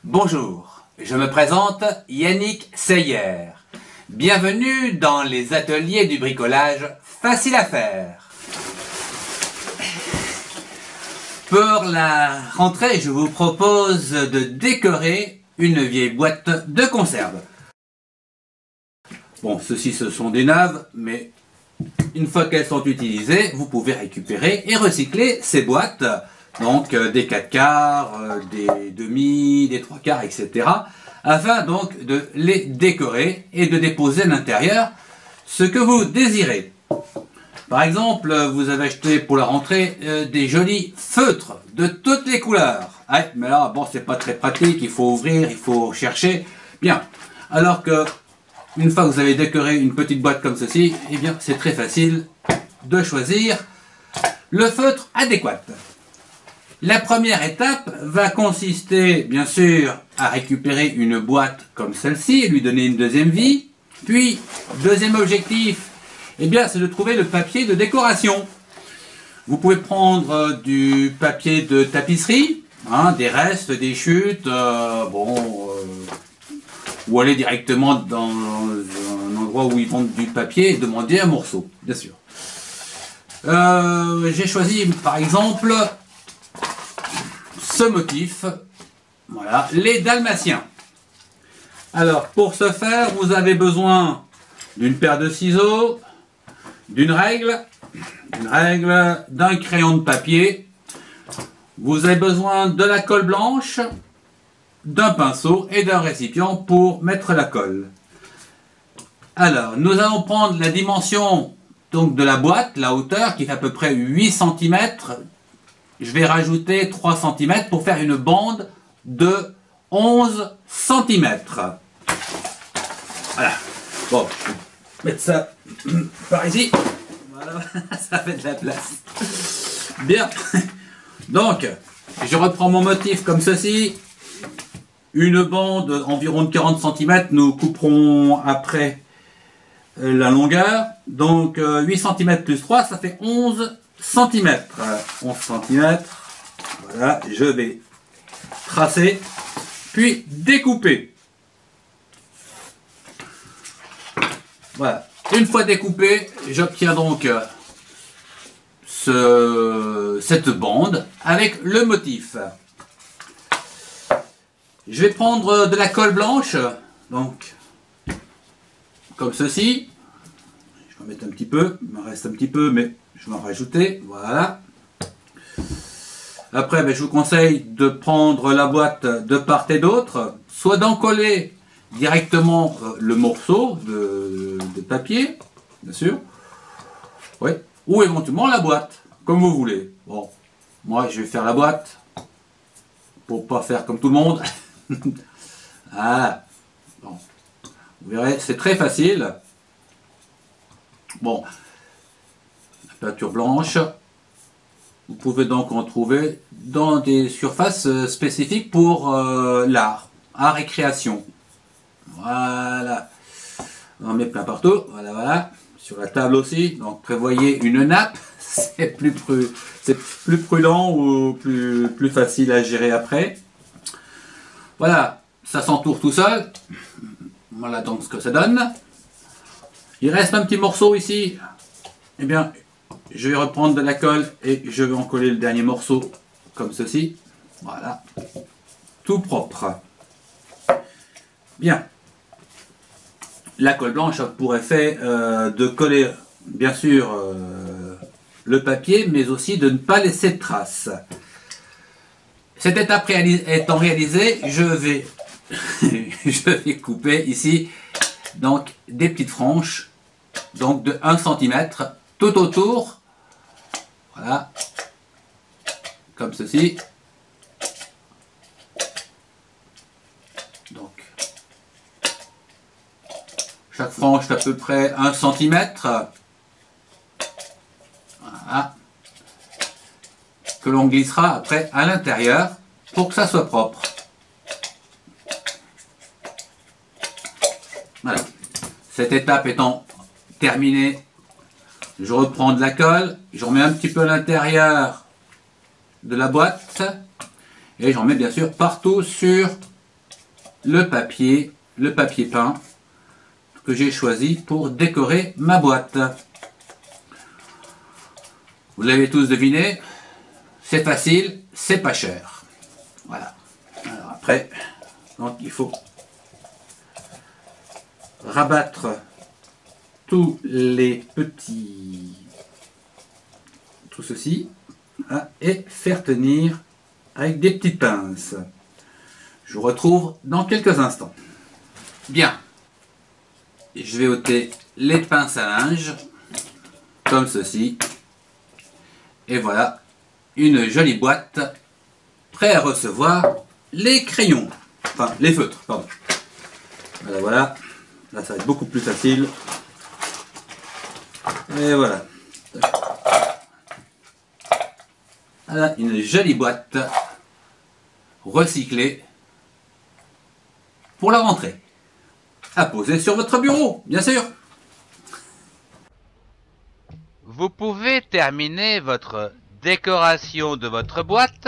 Bonjour, je me présente Yannick Seyer. Bienvenue dans les ateliers du bricolage facile à faire. Pour la rentrée, je vous propose de décorer une vieille boîte de conserve. Bon, ceci ce sont des naves, mais une fois qu'elles sont utilisées, vous pouvez récupérer et recycler ces boîtes. Donc des 4 quarts, des demi, des 3 quarts, etc. Afin donc de les décorer et de déposer à l'intérieur ce que vous désirez. Par exemple, vous avez acheté pour la rentrée des jolis feutres de toutes les couleurs. Ouais, mais là, bon, c'est pas très pratique, il faut ouvrir, il faut chercher. Bien, alors que une fois que vous avez décoré une petite boîte comme ceci, eh bien, c'est très facile de choisir le feutre adéquat. La première étape va consister, bien sûr, à récupérer une boîte comme celle-ci et lui donner une deuxième vie. Puis, deuxième objectif, eh bien, c'est de trouver le papier de décoration. Vous pouvez prendre du papier de tapisserie, hein, des restes, des chutes, ou aller directement dans un endroit où ils vendent du papier et demander un morceau, bien sûr. J'ai choisi, par exemple, ce motif, voilà, les Dalmatiens. Alors, pour ce faire, vous avez besoin d'une paire de ciseaux, d'une règle, d'un crayon de papier. Vous avez besoin de la colle blanche, d'un pinceau et d'un récipient pour mettre la colle. Alors, nous allons prendre la dimension donc de la boîte, la hauteur qui fait à peu près 8 cm. Je vais rajouter 3 cm pour faire une bande de 11 cm. Voilà. Bon, je vais mettre ça par ici. Voilà, ça fait de la place. Bien. Donc, je reprends mon motif comme ceci. Une bande environ de 40 cm. Nous couperons après la longueur. Donc, 8 cm plus 3, ça fait 11 cm. 11 cm. Voilà, je vais tracer, puis découper. Voilà. Une fois découpé, j'obtiens donc cette bande avec le motif. Je vais prendre de la colle blanche, donc comme ceci. Je vais en mettre un petit peu, il me reste un petit peu, mais je vais en rajouter. Voilà. Après, je vous conseille de prendre la boîte de part et d'autre, soit d'en coller directement le morceau de papier, bien sûr, oui, ou éventuellement la boîte, comme vous voulez. Bon, moi je vais faire la boîte, pour pas faire comme tout le monde. Ah, bon, vous verrez, c'est très facile. Bon, la peinture blanche, vous pouvez donc en trouver dans des surfaces spécifiques pour l'art et création. Voilà, on met plein partout, voilà, sur la table aussi, donc prévoyez une nappe, c'est plus prudent ou plus facile à gérer après. Voilà, ça s'entoure tout seul, voilà donc ce que ça donne. Il reste un petit morceau ici, eh bien, je vais reprendre de la colle et je vais en coller le dernier morceau, comme ceci, voilà, tout propre. Bien. La colle blanche a pour effet de coller, bien sûr, le papier, mais aussi de ne pas laisser de traces. Cette étape étant réalisée, je vais couper ici donc des petites franges, donc de 1 cm tout autour, voilà, comme ceci. Donc, chaque frange fait à peu près 1 cm. Voilà. Que l'on glissera après à l'intérieur pour que ça soit propre. Voilà. Cette étape étant terminée, je reprends de la colle, j'en mets un petit peu à l'intérieur de la boîte et j'en mets bien sûr partout sur le papier peint que j'ai choisi pour décorer ma boîte. Vous l'avez tous deviné, c'est facile, c'est pas cher. Voilà. Alors après, donc il faut rabattre tous les petits, tout ceci, hein, et faire tenir avec des petites pinces. Je vous retrouve dans quelques instants. Bien. Je vais ôter les pinces à linge, comme ceci. Et voilà, une jolie boîte, prête à recevoir les crayons. Enfin, les feutres, pardon. Voilà, voilà. Là, ça va être beaucoup plus facile. Et voilà. Voilà, une jolie boîte recyclée pour la rentrée. À poser sur votre bureau, bien sûr. Vous pouvez terminer votre décoration de votre boîte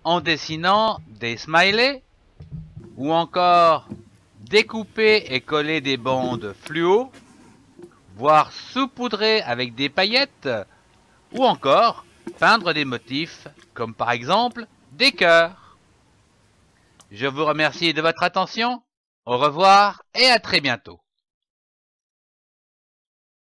en dessinant des smileys ou encore découper et coller des bandes fluo, voire saupoudrer avec des paillettes ou encore peindre des motifs comme par exemple des cœurs. Je vous remercie de votre attention, au revoir et à très bientôt.